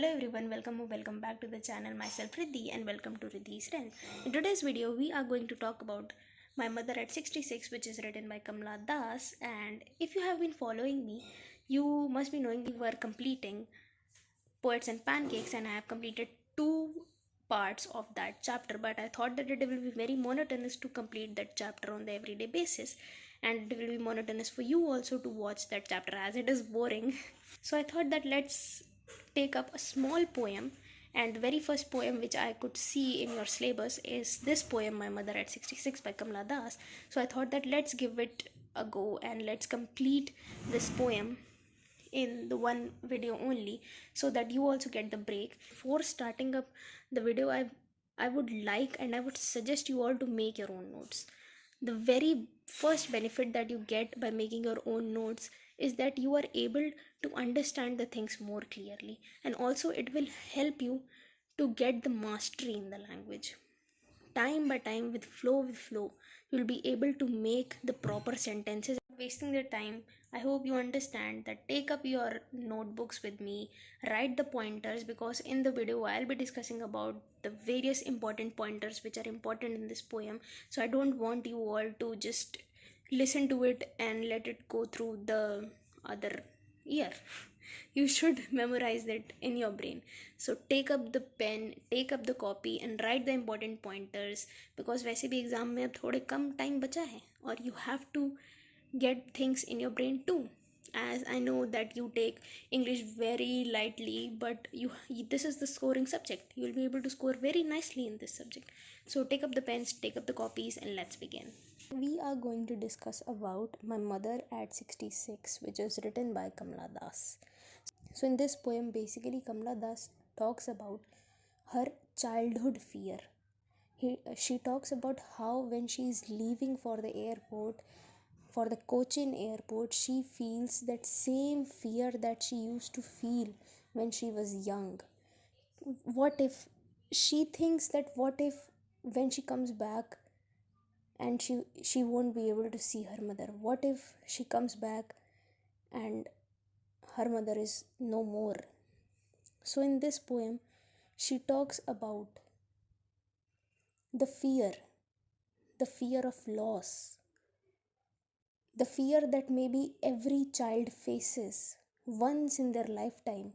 Hello everyone, welcome or welcome back to the channel. Myself Riddhi and welcome to Riddhi's Realm. In today's video, we are going to talk about My Mother at 66, which is written by Kamala Das. And if you have been following me, you must be knowing we were completing Poets and Pancakes, and I have completed two parts of that chapter. But I thought that it will be very monotonous to complete that chapter on the everyday basis, and it will be monotonous for you also to watch that chapter as it is boring. So I thought that let's take up a small poem, and the very first poem which I could see in your syllabus is this poem, My Mother at 66 by Kamala Das. So I thought that let's give it a go and let's complete this poem in the one video only, so that you also get the break. Before starting up the video, I would like and I would suggest you all to make your own notes. The very first benefit that you get by making your own notes is that you are able to understand the things more clearly, and also it will help you to get the mastery in the language. Time by time, with flow, you'll be able to make the proper sentences. Wasting the time, I hope you understand that. Take up your notebooks with me, write the pointers, because in the video I'll be discussing about the various important pointers which are important in this poem. So I don't want you all to just listen to it and let it go through the other ear. You should memorize it in your brain. So take up the pen, take up the copy and write the important pointers, because वैसे भी exam में अब थोड़े कम time बचा है और you have to get things in your brain too. As I know that you take English very lightly, but this is the scoring subject. You'll be able to score very nicely in this subject. So take up the pens, take up the copies, and let's begin. We are going to discuss about My Mother at 66, which is written by Kamala Das. So in this poem, basically Kamala Das talks about her childhood fear. She talks about how when she is leaving for the airport, for the Cochin airport, she feels that same fear that she used to feel when she was young. What if she thinks that, what if when she comes back and she won't be able to see her mother? What if she comes back and her mother is no more? So in this poem, she talks about the fear of loss, the fear that maybe every child faces once in their lifetime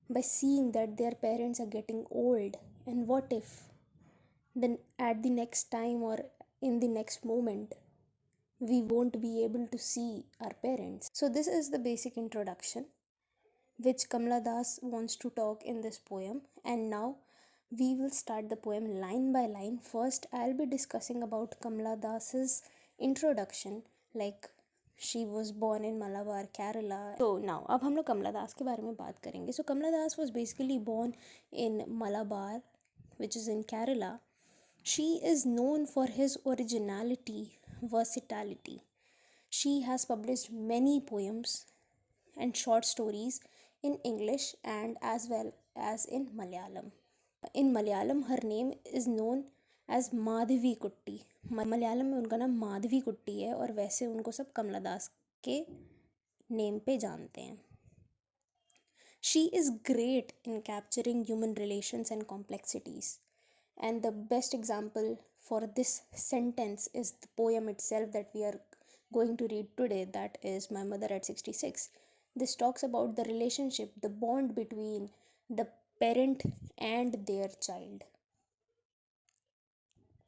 by seeing that their parents are getting old. And what if then at the next time or in the next moment we won't be able to see our parents? So this is the basic introduction which Kamala Das wants to talk in this poem, and now we will start the poem line by line. First, I'll be discussing about Kamala Das's introduction, like she was born in Malabar, Kerala. So now, अब हम लोग कमला दास के बारे में बात करेंगे. So Kamala Das was basically born in Malabar, which is in Kerala. She is known for his originality, versatility. She has published many poems and short stories in English and as well as in Malayalam. In Malayalam, her name is known as Madhavi कुट्टी. मलयालम में उनका नाम माधवी कुट्टी है, और वैसे उनको सब कमला दास के नेम पे जानते हैं. She is great in capturing human relations and complexities, and the best example for this sentence is the poem itself that we are going to read today, that is My Mother at 66. This talks about the relationship, the bond between the parent and their child.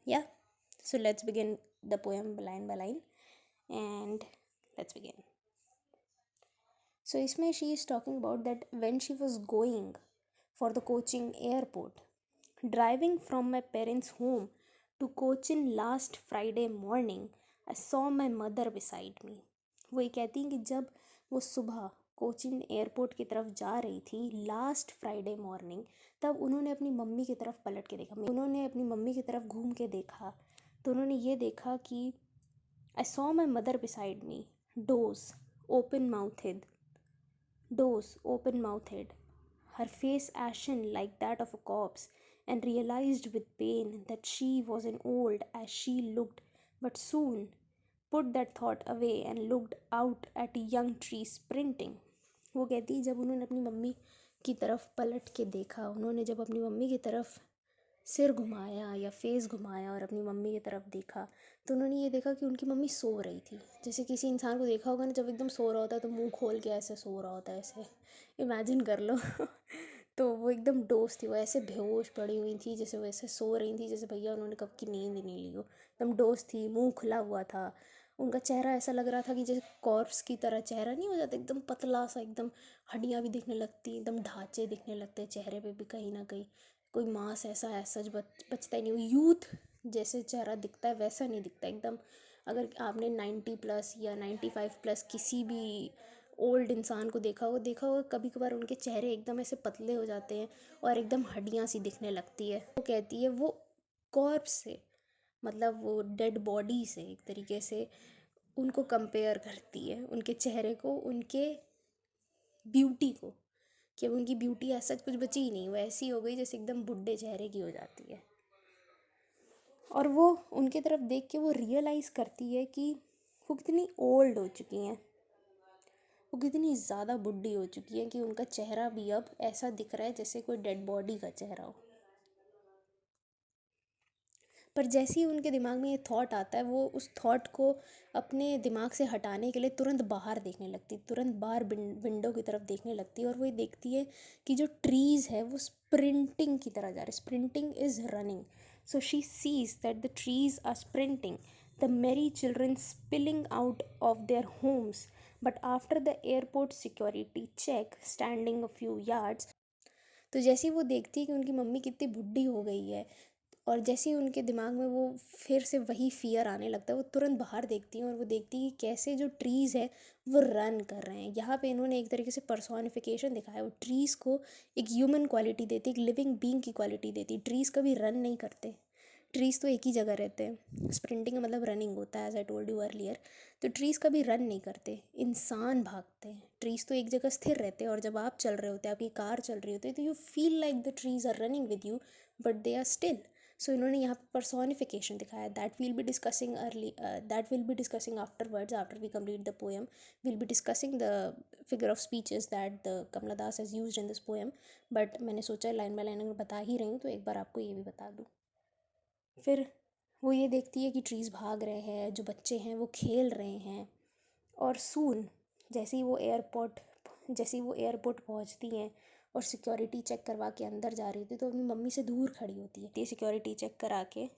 Yeah, so let's begin the poem line by line, and let's begin. So isme she is talking about that when she was going for the Cochin airport, driving from my parents' home to Cochin last Friday morning, I saw my mother beside me. वो ये कहती हैं कि जब वो सुबह Cochin airport की तरफ जा रही थी लास्ट फ्राइडे मॉर्निंग, तब उन्होंने अपनी मम्मी की तरफ पलट के देखा. उन्होंने अपनी मम्मी की तरफ घूम के देखा तो उन्होंने ये देखा कि I saw my mother beside me, dose open mouthed, her face ashen like that of a corpse, and realized with pain that she wasn't old as she looked, but soon put that thought away and looked out at a young tree sprinting. वो कहती है जब उन्होंने अपनी mummy की तरफ पलट के देखा, उन्होंने जब अपनी मम्मी की तरफ सिर घुमाया या फेस घुमाया और अपनी मम्मी की तरफ देखा, तो उन्होंने ये देखा कि उनकी मम्मी सो रही थी। जैसे किसी इंसान को देखा होगा ना, जब एकदम सो रहा होता है तो मुंह खोल के ऐसे सो रहा होता है, ऐसे इमेजिन कर लो। तो वो एकदम डोस थी, वो ऐसे बेहोश पड़ी हुई थी, जैसे वो ऐसे सो रही थी जैसे भैया उन्होंने कब की नींद ही नहीं ली हो। एकदम डोस थी, मुंह खुला हुआ था, उनका चेहरा ऐसा लग रहा था कि जैसे कॉर्प्स की तरह चेहरा नहीं हो जाता, एकदम पतला सा, एकदम हड्डियाँ भी दिखने लगती, एकदम ढांचे दिखने लगते हैं चेहरे पे भी, कहीं ना कहीं कोई मांस ऐसा सच बचता ही नहीं। वो यूथ जैसे चेहरा दिखता है वैसा नहीं दिखता एकदम। अगर आपने 90+ या 95+ किसी भी ओल्ड इंसान को देखा होगा कभी कभार उनके चेहरे एकदम ऐसे पतले हो जाते हैं और एकदम हड्डियाँ सी दिखने लगती है। वो कहती है वो कॉर्प्स से, मतलब वो डेड बॉडी से एक तरीके से उनको कंपेयर करती है, उनके चेहरे को, उनके ब्यूटी को, कि अब उनकी ब्यूटी ऐसा कुछ बची ही नहीं, वो ऐसी हो गई जैसे एकदम बुढ़े चेहरे की हो जाती है। और वो उनके तरफ देख के वो रियलाइज़ करती है कि वो कितनी ओल्ड हो चुकी हैं, वो कितनी ज़्यादा बुढ़ी हो चुकी हैं कि उनका चेहरा भी अब ऐसा दिख रहा है जैसे कोई डेड बॉडी का चेहरा हो। पर जैसे ही उनके दिमाग में ये थॉट आता है, वो उस थॉट को अपने दिमाग से हटाने के लिए तुरंत बाहर देखने लगती, तुरंत बाहर विंडो की तरफ देखने लगती है। और वो ये देखती है कि जो ट्रीज़ है वो स्प्रिंटिंग की तरह जा रहे, sprinting is running. So she sees that the trees are sprinting, the merry children spilling out of their homes, but after the airport security check standing a few yards. तो जैसे ही वो देखती है कि उनकी मम्मी कितनी बुढ़ी हो गई है, और जैसे ही उनके दिमाग में वो फिर से वही फियर आने लगता है, वो तुरंत बाहर देखती हैं और वो देखती है कि कैसे जो ट्रीज़ है वो रन कर रहे हैं। यहाँ पे इन्होंने एक तरीके से पर्सोनिफिकेशन दिखाया, वो ट्रीज़ को एक ह्यूमन क्वालिटी देती, एक लिविंग बींग की क्वालिटी देती। ट्रीज़ कभी रन नहीं करते, ट्रीज़ तो एक ही जगह रहते हैं। स्प्रिंटिंग का मतलब रनिंग होता है, as I told you earlier. तो ट्रीज़ कभी रन नहीं करते, इंसान भागते हैं। ट्रीज़ तो एक जगह स्थिर रहते हैं, और जब आप चल रहे होते हैं, आपकी कार चल रही होती है, तो you feel like the trees are running with you, but they are still. सो इन्होंने यहाँ पर पर्सोनिफिकेशन दिखाया, that will be discussing early, that will be discussing afterwards, after we complete the poem will be discussing the figure of speeches that the Kamala Das has used in this poem. But मैंने सोचा line by line अगर बता ही रही हूँ तो एक बार आपको ये भी बता दूँ। फिर वो ये देखती है कि ट्रीज़ भाग रहे हैं, जो बच्चे हैं वो खेल रहे हैं। और सून जैसे ही वो एयरपोर्ट पहुंचती हैं और सिक्योरिटी चेक करवा के अंदर जा रही थी, तो अपनी मम्मी से दूर खड़ी होती है सिक्योरिटी चेक करा के,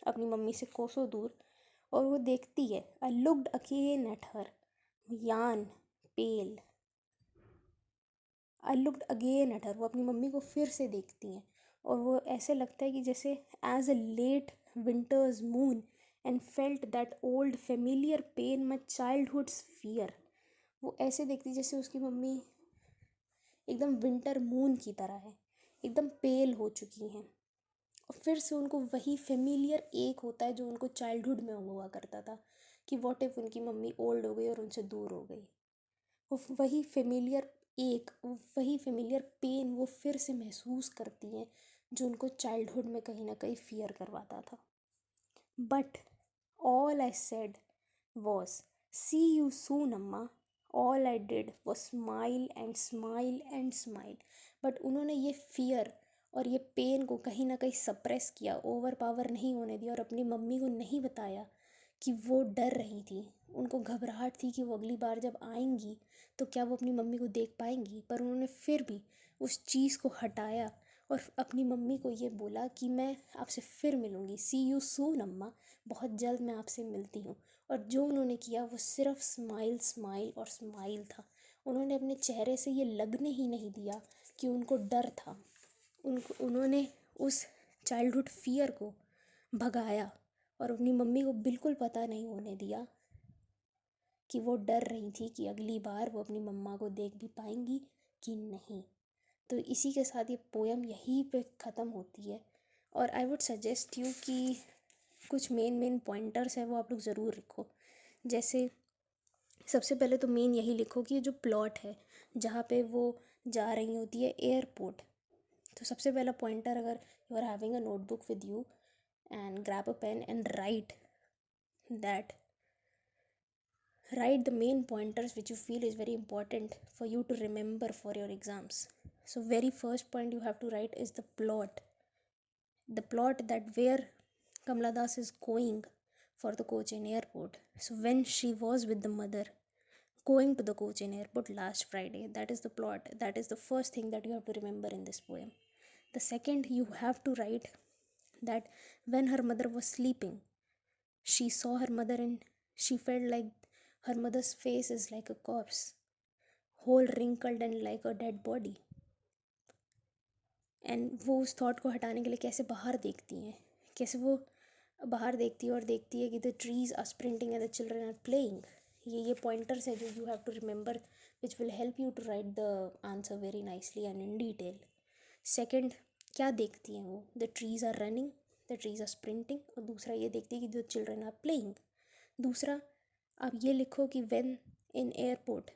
अपनी मम्मी से कोसों दूर। और वो देखती है, I looked again at her, wan pale, I looked again at her, वो अपनी मम्मी को फिर से देखती हैं। और वो ऐसे लगता है कि जैसे as a late winter's moon and felt that old familiar pain my childhood's fear. वो ऐसे देखती जैसे उसकी मम्मी एकदम विंटर मून की तरह है, एकदम पेल हो चुकी हैं। और फिर से उनको वही फेमिलियर एक होता है जो उनको चाइल्डहुड में हुआ करता था, कि वॉट इफ़ उनकी मम्मी ओल्ड हो गई और उनसे दूर हो गई। वो वही फेमिलियर एक, वही फेमिलियर पेन वो फिर से महसूस करती हैं जो उनको चाइल्डहुड में कहीं ना कहीं फियर करवाता था। But all I said was see you soon amma, all I did was smile and smile and smile. But उन्होंने ये फियर और ये पेन को कहीं ना कहीं सप्रेस किया, ओवर पावर नहीं होने दिया, और अपनी मम्मी को नहीं बताया कि वो डर रही थी। उनको घबराहट थी कि वो अगली बार जब आएंगी तो क्या वो अपनी मम्मी को देख पाएंगी। पर उन्होंने फिर भी उस चीज़ को हटाया और अपनी मम्मी को ये बोला कि मैं आपसे फिर मिलूँगी, सी यू सून अम्मा, बहुत जल्द मैं आपसे मिलती हूँ। और जो उन्होंने किया वो सिर्फ स्माइल स्माइल और स्माइल था। उन्होंने अपने चेहरे से ये लगने ही नहीं दिया कि उनको डर था। उन्होंने उस चाइल्डहुड फियर को भगाया और अपनी मम्मी को बिल्कुल पता नहीं होने दिया कि वो डर रही थी कि अगली बार वो अपनी मम्मा को देख भी पाएंगी कि नहीं। तो इसी के साथ ये पोएम यहीं पे ख़त्म होती है। और आई वुड सजेस्ट यू कि कुछ मेन पॉइंटर्स है वो आप लोग ज़रूर लिखो। जैसे सबसे पहले तो मेन यही लिखो कि जो प्लॉट है जहाँ पे वो जा रही होती है एयरपोर्ट, तो सबसे पहला पॉइंटर, अगर you are having a notebook with you and grab a pen and that write the main pointers which you feel is very important for you to remember for your exams. So very first point you have to write is the plot. The plot, that where Kamala Das is going for the Cochin airport. So when she was with the mother going to the Cochin airport last Friday, that is the plot. That is the first thing that you have to remember in this poem. The second, you have to write that when her mother was sleeping, she saw her mother and she felt like her mother's face is like a corpse, whole wrinkled and like a dead body. And वो उस thought को हटाने के लिए कैसे बाहर देखती हैं, कैसे वो बाहर देखती है और देखती है कि the trees are sprinting and the children are playing. ये पॉइंटर्स है जो you have to remember, which will help you to write the answer very nicely and in detail. Second, क्या देखती हैं वो? The trees are running, the trees are sprinting. और दूसरा ये देखती है कि द चिल्ड्रन आर प्लेइंग. दूसरा आप ये लिखो कि when in airport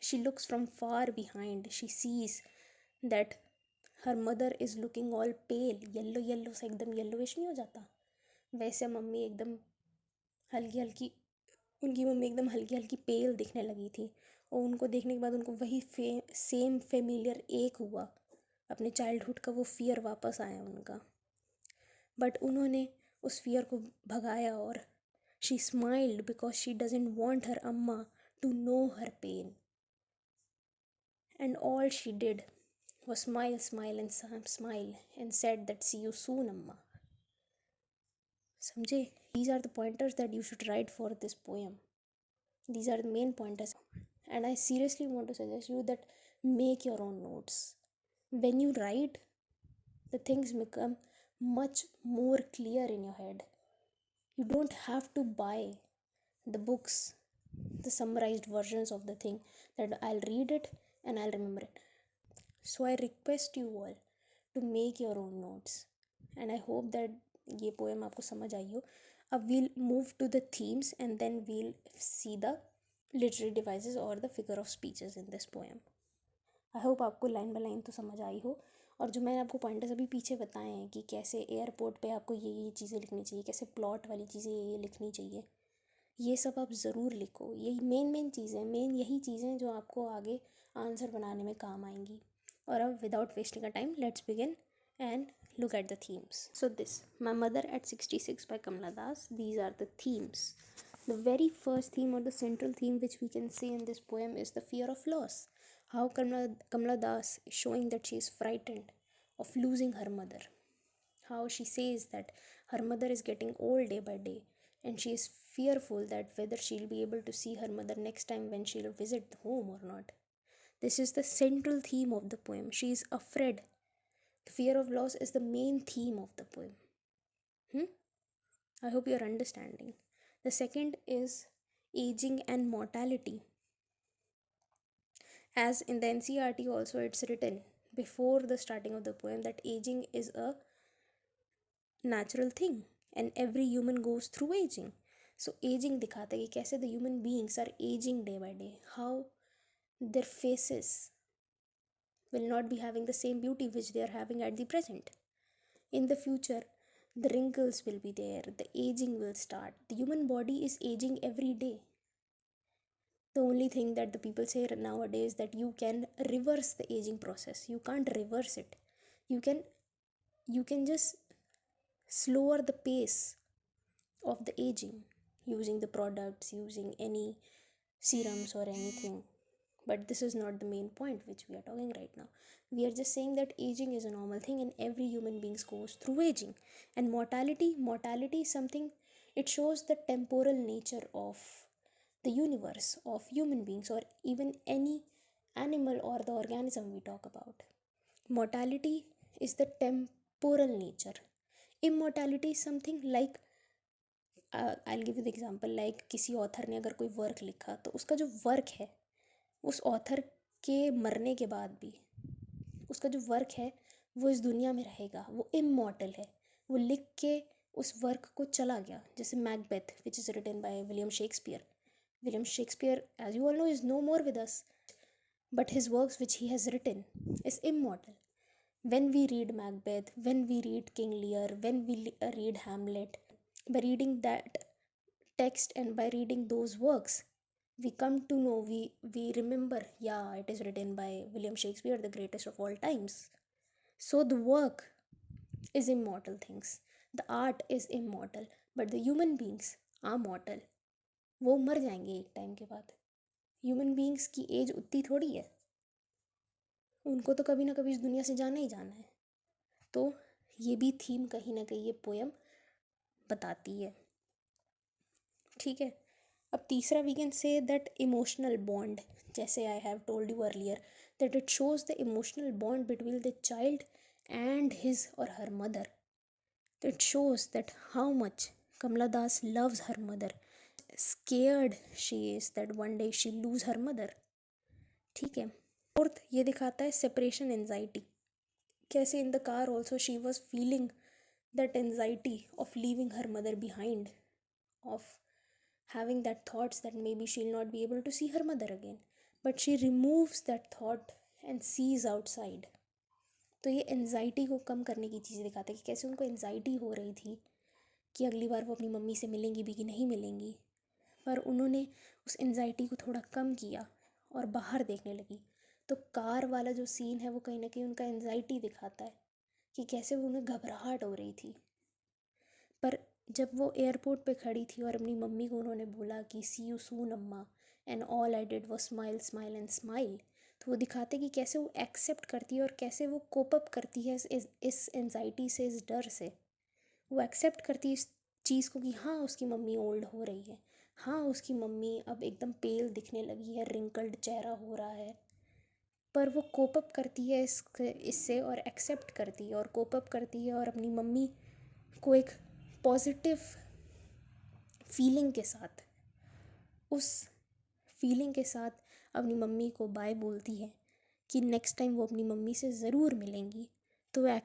she looks from far behind, she sees that her mother is looking all pale, yellow yellow से एकदम येल्लोइश नहीं हो जाता, वैसे मम्मी एकदम हल्की हल्की, उनकी मम्मी एकदम हल्की हल्की पेल दिखने लगी थी. और उनको देखने के बाद उनको वही सेम फेमिलियर एक हुआ, अपने चाइल्डहुड का वो फियर वापस आया उनका. बट उन्होंने उस फियर को भगाया और she smiled because she doesn't want her amma to know her pain. And all she did was smile and said that see you soon amma. समझे? These are the pointers that you should write for this poem. These are the main pointers, and I seriously want to suggest you that make your own notes. When you write, the things become much more clear in your head. You don't have to buy the books, the summarized versions of the thing that I'll read it and I'll remember it. So I request you all to make your own notes, and I hope that ये poem आपको समझ आई हो. अब we'll move to the themes and then we'll see the literary devices or the figure of speeches in this poem. I hope आपको line by line तो समझ आई हो, और जो मैंने आपको पॉइंटर्स अभी पीछे बताए हैं कि कैसे एयरपोर्ट पे आपको ये चीज़ें लिखनी चाहिए, कैसे प्लॉट वाली चीज़ें ये लिखनी चाहिए, ये सब आप ज़रूर लिखो. यही मेन चीज़ें, यही चीज़ें जो आपको आगे आंसर बनाने में काम आएंगी. Or without wasting a time, let's begin and look at the themes. So this, My Mother at 66 by Kamala Das. These are the themes. The very first theme or the central theme which we can see in this poem is the fear of loss. How Kamala Das is showing that she is frightened of losing her mother. How she says that her mother is getting old day by day and she is fearful that whether she'll be able to see her mother next time when she'll visit home or not. This is the central theme of the poem. She is afraid. The fear of loss is the main theme of the poem. I hope you are understanding. The second is aging and mortality. As in the NCERT also it's written before the starting of the poem that aging is a natural thing and every human goes through aging. So aging दिखाता है कि कैसे the human beings are aging day by day. How their faces will not be having the same beauty which they are having at the present. In the future, the wrinkles will be there, the aging will start. The human body is aging every day. The only thing that the people say nowadays that you can reverse the aging process. You can't reverse it. You can just slower the pace of the aging using the products, using any serums or anything. But this is not the main point which we are talking right now. We are just saying that aging is a normal thing and every human being goes through aging. And mortality is something, it shows the temporal nature of the universe, of human beings, or even any animal or the organism we talk about. Mortality is the temporal nature. Immortality is something like I'll give you the example, like किसी author ने अगर कोई work लिखा तो उसका जो work है उस ऑथर के मरने के बाद भी उसका जो वर्क है वो इस दुनिया में रहेगा, वो इमॉर्टल है, वो लिख के उस वर्क को चला गया. जैसे Macbeth which is written by William Shakespeare. William Shakespeare, as you all know, is no more with us, but his works which he has written is immortal. When we read Macbeth, when we read King Lear, when we read Hamlet, by reading that text and by reading those works, we come to know, we remember, yeah, it is written by William Shakespeare, the greatest of all times. So the work is immortal things, the art is immortal, but the human beings are mortal. वो मर जाएंगे एक time के बाद. Human beings की as उतनी थोड़ी है, उनको तो कभी ना कभी इस दुनिया से जाना ही जाना है. तो ये भी थीम कहीं ना कहीं ये पोएम बताती है. ठीक है. अब तीसरा we can say that emotional bond, जैसे I have told you earlier that it shows the emotional bond between the child and his or her mother. It shows that how much Kamala Das loves her mother, scared she is that one day she'll lose her mother. ठीक है. Fourth ये दिखाता है separation anxiety, कैसे इन the car also she was feeling that anxiety of leaving her mother behind, of having that thoughts that maybe she'll not be able to see her mother again, but she removes that thought and sees outside. तो ये anxiety को कम करने की चीज़ दिखाता है कि कैसे उनको एनजाइटी हो रही थी कि अगली बार वो अपनी मम्मी से मिलेंगी भी कि नहीं मिलेंगी, पर उन्होंने उस एनजाइटी को थोड़ा कम किया और बाहर देखने लगी. तो कार वाला जो सीन है वो कहीं ना कहीं उनका एनजाइटी दिखाता है कि कैसे वो उन्हें घबराहट हो रही थी. पर जब वो एयरपोर्ट पे खड़ी थी और अपनी मम्मी को उन्होंने बोला कि सी यू सून अम्मा, and all I did was smile smile and smile, तो वो दिखाते कि कैसे वो एक्सेप्ट करती है और कैसे वो कोप अप करती है इस एनजाइटी से, इस डर से. वो एक्सेप्ट करती है इस चीज़ को कि हाँ उसकी मम्मी ओल्ड हो रही है, हाँ उसकी मम्मी अब एकदम पेल दिखने लगी है, रिंकल्ड चेहरा हो रहा है, पर वो कोप अप करती है इससे और एक्सेप्ट करती है और कोप अप करती है और अपनी मम्मी को एक पॉजिटिव फीलिंग के साथ, उस फीलिंग के साथ अपनी मम्मी को बाय बोलती है कि नेक्स्ट टाइम वो अपनी मम्मी से ज़रूर मिलेंगी. तो ये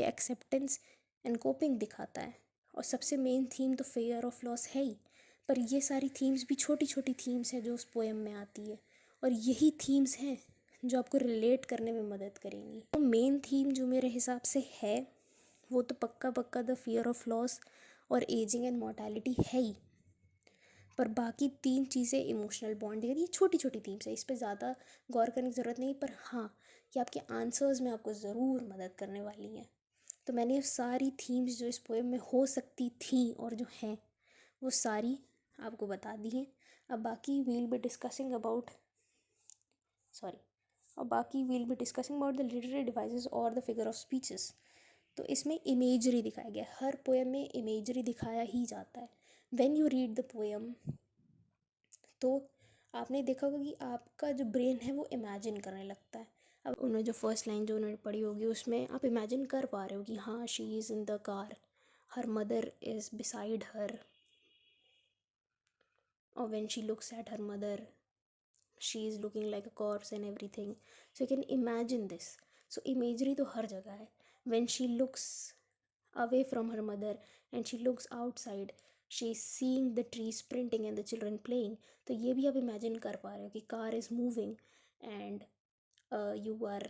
एक्सेप्टेंस एंड कोपिंग दिखाता है. और सबसे मेन थीम तो फेयर ऑफ लॉस है ही, पर ये सारी थीम्स भी छोटी छोटी थीम्स हैं जो उस पोएम में आती है, और यही थीम्स हैं जो आपको रिलेट करने में मदद करेंगी. तो मेन थीम जो मेरे हिसाब से है वो तो पक्का पक्का द फियर ऑफ लॉस और एजिंग एंड मॉर्टैलिटी है ही, पर बाकी तीन चीज़ें इमोशनल बॉन्डिंग, ये छोटी छोटी थीम्स है, इस पर ज़्यादा गौर करने की ज़रूरत नहीं, पर हाँ ये आपके आंसर्स में आपको ज़रूर मदद करने वाली हैं. तो मैंने ये सारी थीम्स जो इस पोएम में हो सकती थी और जो हैं वो सारी आपको बता दी हैं. अब बाकी will be discussing about the literary devices और द फिगर ऑफ स्पीचेस. तो इसमें इमेजरी दिखाया गया, हर पोएम में इमेजरी दिखाया ही जाता है. When you read the poem तो आपने देखा होगा कि आपका जो ब्रेन है वो इमेजिन करने लगता है. अब उन्होंने जो फर्स्ट लाइन जो उन्होंने पढ़ी होगी उसमें आप इमेजिन कर पा रहे हो कि हाँ she is in the car, her mother is beside her, और when she looks at her mother she is looking like a corpse and everything. So you can imagine this. So imagery तो हर जगह है. When she looks away from her mother and she looks outside, she is seeing the trees sprinting and the children playing. तो ये भी आप imagine कर पा रहे हो कि car is moving and you are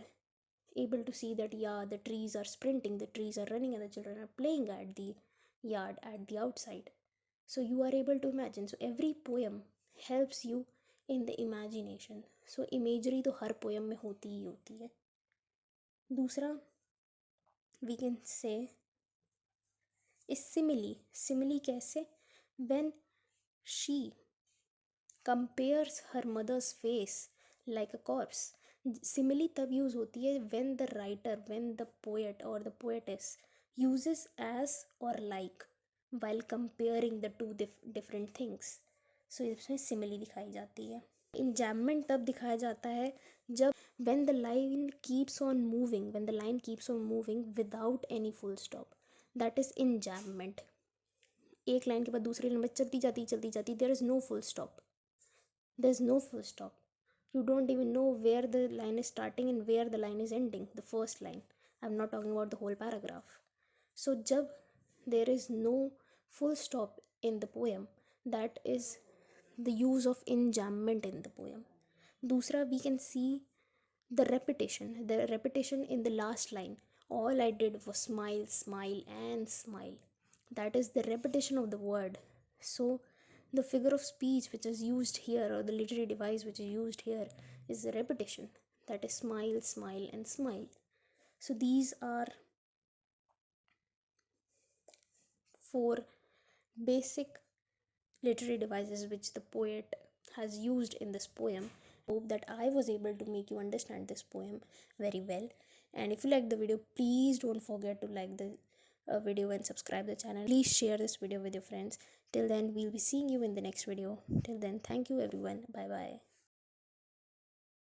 able to see that yeah the trees are sprinting, the trees are running and the children are playing at the yard at the outside. So you are able to imagine. So every poem helps you in the imagination. So imagery तो हर poem में होती ही होती है. दूसरा we can से इस simile कैसे, when she compares her mother's face like a corpse. Simile तब यूज़ होती है when the writer, when the poet or the poetess uses as or like while comparing the two different things. So इसमें simile दिखाई जाती है. इंजैममेंट तब दिखाया जाता है जब when the line keeps on moving without any full stop, that is enjambment. एक लाइन के बाद दूसरी लाइन में चलती जाती, there is no full stop. You don't even know where the line is starting and where the line is ending, the first line. I'm not talking about the whole paragraph. So जब there is no full stop in the poem, that is the use of enjambment in the poem. दूसरा we can see the repetition in the last line. All I did was smile and smile. That is the repetition of the word. So The figure of speech which is used here, or the literary device which is used here, is the repetition. That is smile, smile, and smile. So these are four basic literary devices which the poet has used in this poem. Hope that I was able to make you understand this poem very well. And if you like the video, please don't forget to like the video and subscribe the channel. Please share this video with your friends. Till then, we'll be seeing you in the next video. Till then, thank you everyone. Bye bye.